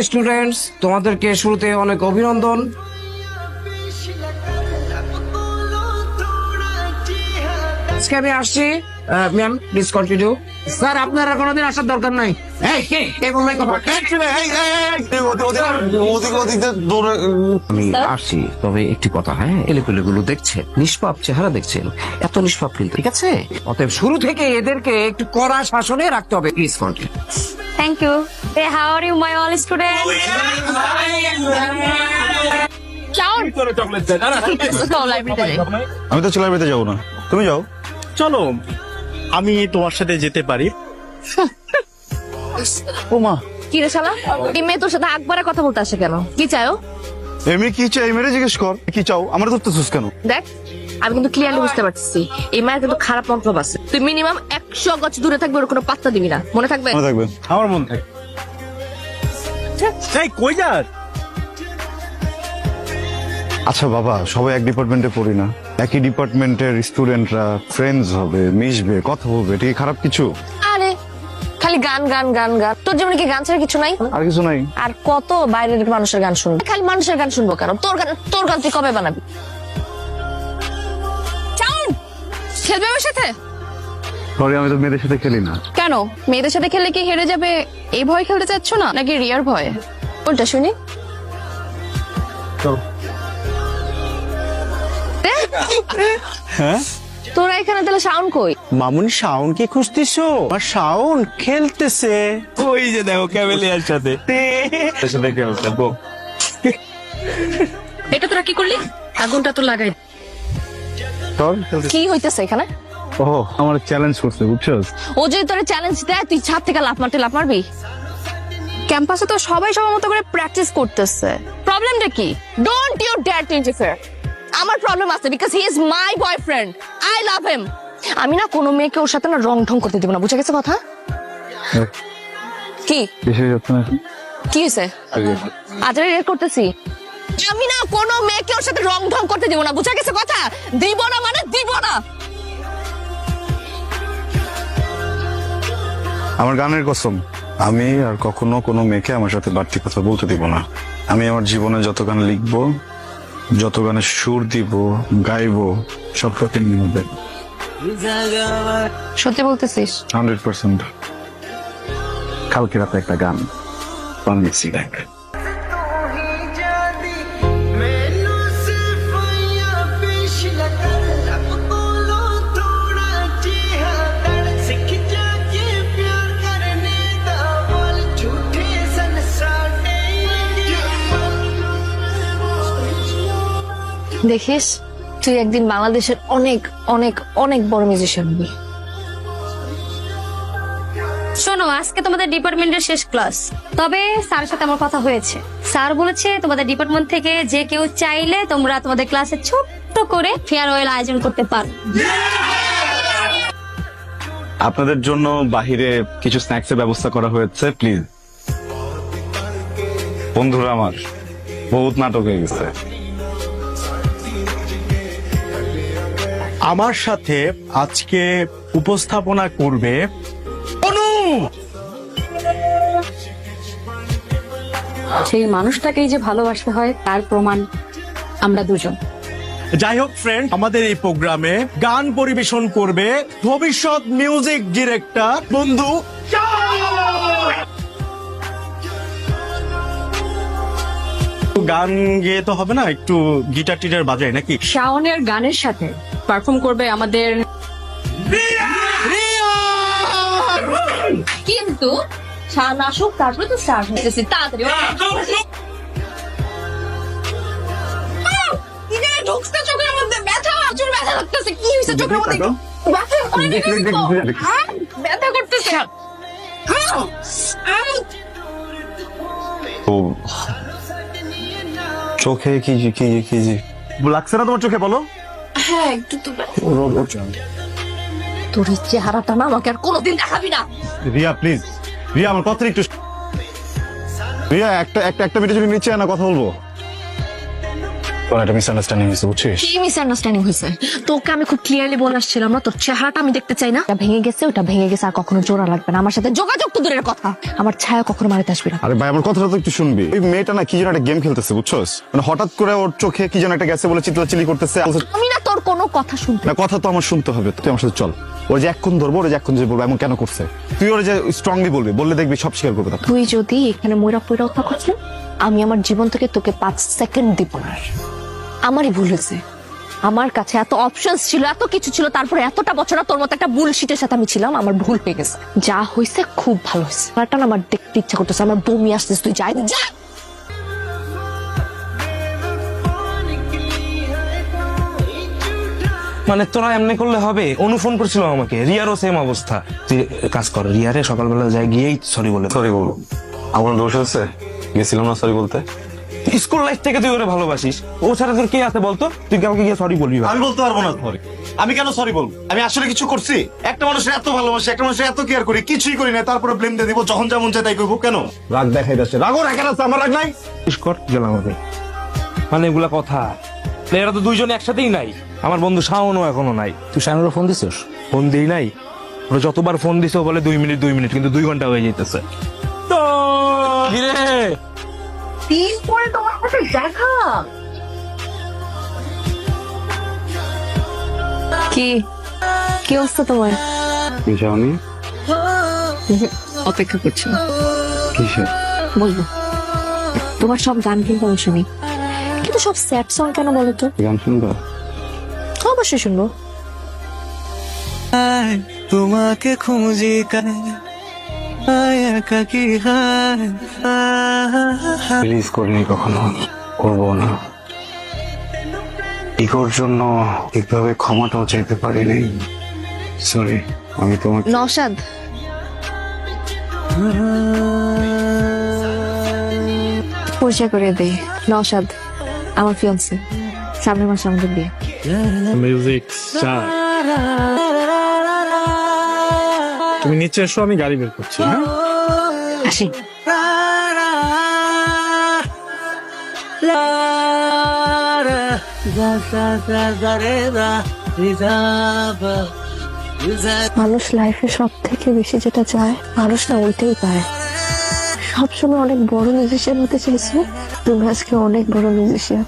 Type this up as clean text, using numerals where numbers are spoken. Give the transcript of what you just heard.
Students, তোমাদেরকে শুরুতে অনেক অভিনন্দন। আজকে আমি আসছি। Ma'am please continue. স্যার আপনার আর কোনোদিন আসার দরকার নাই। আমি আসছি, তবে একটি কথা, হ্যাঁ, এলেপেলেগুলো দেখছেন, নিষ্পাপ চেহারা দেখছেন, এত নিষ্পাপ কিন্তু, ঠিক আছে? অতএব শুরু থেকে এদেরকে একটু কড়া শাসনে রাখতে হবে। Please continue. Thank you. Hey, how are you, my all students? Ciao. আমি তো লাইব্রেরিতে যাবো না, তুমি যাও। চলো আমি তোমার সাথে যেতে পারি। ও মা, কি রে শালা? এই মেয়ে তোর সাথে আকবারে কথা বলতে আসে কেন? কি চাও? এমনি কি চাই মেরে জিজ্ঞেস কর, কি চাও? আমার ধরতেছিস কেন? দেখ, আমি কিন্তু ক্লিয়ারলি বুঝতে পারতেছি এই মায়ের কিন্তু খারাপ মন্তব্য আছে। তুই মিনিমাম 100 গজ দূরে থাকবে, ওর কোনো পাত্তা দিবি না, মনে থাকবে? মনে থাকবে। আমার মন থাকে। এই কই যাস? আচ্ছা বাবা, সবাই এক ডিপার্টমেন্টে পড়ি না? একই ডিপার্টমেন্টের স্টুডেন্টরা ফ্রেন্ডস হবে, মিশবে, কথা বলবে, এটা কি খারাপ কিছু? আরে খালি গান গান গান গান, তোর জীবনে কি গান ছাড়া কিছু নাই? আর কিছু নাই। আর কত বাইরের মানুষের গান শুনবো? খালি মানুষের গান শুনবো কেন? তোর গান তুই কবে বানাবি? খেলবে আমার সাথে? সরি, আমি তো মেয়েদের সাথে খেলি না। কেন? মেয়েদের সাথে খেললে কি হেরে যাবে এই ভয় খেলতে চাচ্ছ না, নাকি রিয়ার ভয়? কোনটা শুনি? হ্যাঁ তোরা এখানে তাহলে সাউন্ড কই? মামুনি, শাওন কি খুঁজতেছো? আর শাওন খেলতেছে ওই যে দেখো ক্যামেলিয়ার সাথে। এটা তোরা কি করলি? আগুনটা তো লাগাই। তোর কি হইতেছে এখানে? ও আমার চ্যালেঞ্জ করছে, বুঝছস? ও যদি তোরে চ্যালেঞ্জ দেয়, তুই ছাদ থেকে লাফ মারবি? ক্যাম্পাসে তো সবাই সবার মতো করে প্র্যাকটিস করতেছে, প্রবলেমটা কি? Don't you dare to interfere. আমার প্রবলেম আছে, because he is my boyfriend, I love him. আমি না কোনো মেয়েকে ওর সাথে না রং ঢং করতে দিব না, বুঝে গেছে কথা? কি বেশি যাচ্ছে না? কি হয়েছে? আজ রেড করতেছি। আমি না কোনো মেয়েকে ওর সাথে রং ঢং করতে দিব না, বুঝে গেছে কথা? দিব না মানে দিব না। আমার গানের কসম, আমি আর কখনো কোনো মেয়েকে আমার সাথে বাড়তি কথা বলতে দিব না। আমি আমার জীবনে যত গান লিখবো, যত গানে সুর দিব, গাইবো, সব প্রতিদিন হবে। সত্যি বলতেছিস? 100%। কালকে রাতে একটা গান বানিয়েছি, দেখ। দেখিস, তুই একদিন বাংলাদেশের অনেক অনেক অনেক বড় মিউজিশিয়ান হবি। শোনো, আজকে তোমাদের ডিপার্টমেন্টের শেষ ক্লাস, তবে স্যারের সাথে আমার কথা হয়েছে। স্যার বলেছে তোমাদের ডিপার্টমেন্ট থেকে যে কেউ চাইলে তোমরা তোমাদের ক্লাসে ছোট্ট করে ফেয়ারওয়েল আয়োজন করতে পারো। আপনাদের জন্য বাহিরে কিছু স্ন্যাক্সের ব্যবস্থা করা হয়েছে, প্লিজ। বন্ধুরা আমার বহুত নাটক হয়ে গেছে। আমার সাথে আজকে উপস্থাপনা করবে অনু। সেই মানুষটাকেই যে ভালোবাসতে হয় তার প্রমাণ আমরা দুজন। যাই হোক ফ্রেন্ড, আমাদের এই প্রোগ্রামে গান পরিবেশন করবে ভবিষ্যৎ মিউজিক ডিরেক্টর বন্ধু। গান গেয়ে তো হবে না, একটু গিটার টিটার বাজায় নাকি? শাওনের গানের সাথে পারফর্ম করবে আমাদের, কিন্তু শাওন আসুক তারপরে তো স্টার্ট হতেছে। তাড়াতাড়ি ঢুকতে চোখের মধ্যে ব্যথা, প্রচুর ব্যথা লাগতেছে। কি হয়েছে চোখের মধ্যে? ব্যথা করতেছে। ও চোখে কি কি কি লাগছে না তোমার চোখে? বলো। হ্যাঁ একটু তো। তোর এই চেহারাটা না আমাকে আর কোনোদিন দেখাবি না। রিয়া প্লিজ, রিয়া আমার কথা একটু। রিয়া একটা মিনিট যদি নিচে না কথা বলবো। কোন একটা মিসআন্ডারস্ট্যান্ডিং হয়েছে বুঝছিস? কি মিসআন্ডারস্ট্যান্ডিং হয়েছে? তোকে আমি খুব ক্লিয়ারলি বলে আসছিলাম না, তোর চেহারাটা আমি দেখতে চাই না। ওটা ভেঙে গেছে, ওটা ভেঙে গেছে, আর কখনো জোড়া লাগবে না। আমার সাথে যোগাযোগ তো দূরের কথা, আমার ছায়া কখনো মারিতে আসবি না। আরে ভাই আমার কথাটা তো একটু শুনবি। ওই মেয়েটা না কি যেন একটা গেম খেলতেছে বুঝছস, মানে হঠাৎ করে ওর চোখে কি যেন একটা গেছে বলে চিল্লাচিল্লি করতেছে। আমি না তোর কোনো কথা শুনতে। না কথা তো আমার শুনতে হবে, তুই আমার সাথে চল। ওর যে এক্ষণ ধরবো, ওর যে এক্ষণ যে বলবো এমন কেন করছে, তুই ওর যে স্ট্রংলি বলবি, বললে দেখবি সব স্বীকার করবে। তখন তুই যদি এখানে ময়রা পয়রা থাকছিস, আমি আমার জীবন থেকে তোকে 5 সেকেন্ড দিব না। আমারই ভুল হয়েছে, আমার কাছে এত অপশনস ছিল, এত কিছু ছিল, তারপরে এতটা বছর তোর মতো একটা বুলশিটের সাথে আমি ছিলাম। আমার ভুল হয়ে গেছে, যা হয়েছে খুব ভালো হয়েছে। ব্যাপারটা না আমার দেখতে ইচ্ছা করতেছে, আমার বমি আসতেছে। তুই যাই যা। মানে তোরা এমনি করলে হবে? অনু ফোন করছিল আমাকে, রিয়ারও সেম অবস্থা। তুই কাজ কর, রিয়ারে সকালবেলা যাই গিয়েই সরি বলে। সরি বলবো, আমার দোষ আছে, গেছিলাম না সরি বলতে। স্কুল লাইফ থেকে তুই ওরে ভালোবাসিস, ও ছাড়া তোর কে আছে বলতো? তুই কাউকে গিয়ে সরি বলবি? আমি বলতে পারবো না সরি। আমি কেন সরি বলবো? আমি আসলে কিছু করছি? একটা মানুষের এত ভালোবাসি, একটা মানুষের এত কেয়ার করি, কিছুই করি না, তারপরে ব্লেম দিয়ে দিব, যখন যেমন চাই তাই করবো। কেন রাগ দেখাই যাচ্ছে, রাগও রাখেন আছে, আমার রাগ নাই। কর গেলাম আমি। মানে এগুলা কথা, এরা তো দুইজন একসাথেই নাই। আমার বন্ধু শাওনও এখনো নাই। তুই শাওনের ফোন দিছিস? ফোন দিই নাই, ওরা যতবার ফোন দিছে বলে 2 মিনিট 2 মিনিট, কিন্তু 2 ঘন্টা হয়ে যেতেছে। তো কিরে দিন পরে তোমার সাথে দেখা। কি কি অবস্থা তোমার? যাওনি? অপেক্ষা করছি, কিসে? বলবো। তোমার সব গান কিন্তু আমি শুনি, কিন্তু সব স্যাড সং কেন বলো তো? গান শুনবা? অবশ্যই শুনবো। তোমাকে খুঁজি রিলিজ করিনি কখনো, করবো না। ইগোর জন্য ঠিকভাবে ক্ষমাটাও চাইতে পারিনি, সরি। আমি তোমাকে নওশাদ, পরিচয় করে দেই। নওশাদ আমার ফিয়ান্সে, সামনের মাসে আমাদের বিয়ে। মিউজিক স্টার, তুমি নিচে এসো, আমি গাড়ি বের করছি। হ্যাঁ আসি। মানুষ লাইফে সব থেকে বেশি যেটা চায়, মানুষ না ওইটাই পায়। সবসময় অনেক বড় মিউজিশিয়ান হতে চাইছো, তুমি আজকে অনেক বড় মিউজিশিয়ান।